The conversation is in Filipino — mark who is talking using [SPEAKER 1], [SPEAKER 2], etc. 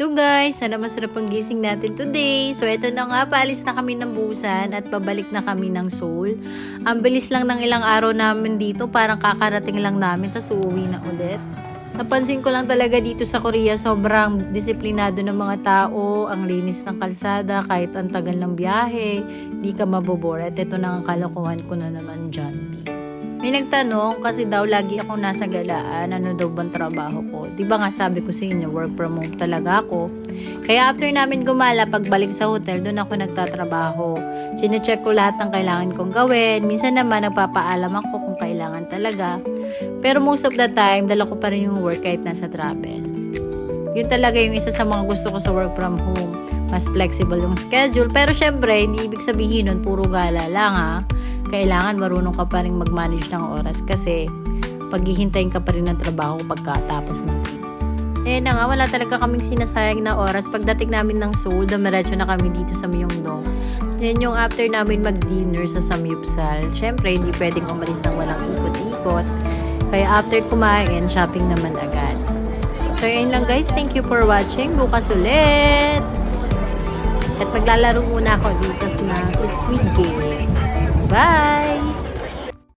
[SPEAKER 1] So guys, sana masarap ang gising natin today. So eto na nga, paalis na kami ng Busan at pabalik na kami ng Seoul. Ang bilis lang ng ilang araw namin dito, parang kakarating lang namin, tapos uuwi na ulit. Napansin ko lang talaga dito sa Korea, sobrang disiplinado ng mga tao, ang linis ng kalsada, kahit ang tagal ng biyahe, hindi ka mabobore. At ito na ang kalokohan ko na naman dyan. May nagtanong kasi daw lagi akong nasa galaan, ano daw bang trabaho ko. Diba nga sabi ko sa inyo, work from home talaga ako. Kaya after namin gumala, pagbalik sa hotel, doon ako nagtatrabaho. Sinecheck ko lahat ng kailangan kong gawin. Minsan naman nagpapaalam ako kung kailangan talaga. Pero most of the time, dala ko pa rin yung work kahit nasa travel. Yun talaga yung isa sa mga gusto ko sa work from home. Mas flexible yung schedule. Pero syempre, hindi ibig sabihin nun, puro gala lang ha. Kailangan marunong ka pa rin mag-manage ng oras kasi paghihintayin ka pa rin ng trabaho pagkatapos ng trip. Eh na nga, wala talaga kaming sinasayang na oras. Pagdating namin ng Seoul, dumiretso na kami dito sa Myeongdong. Yan yung after namin mag-dinner sa Samgyeopsal. Syempre, hindi pwedeng umalis ng walang ikot-ikot. Kaya after kumain, shopping naman agad. So yun lang guys, thank you for watching. Bukas ulit! At maglalaro muna ako dito sa Squid Game. Bye!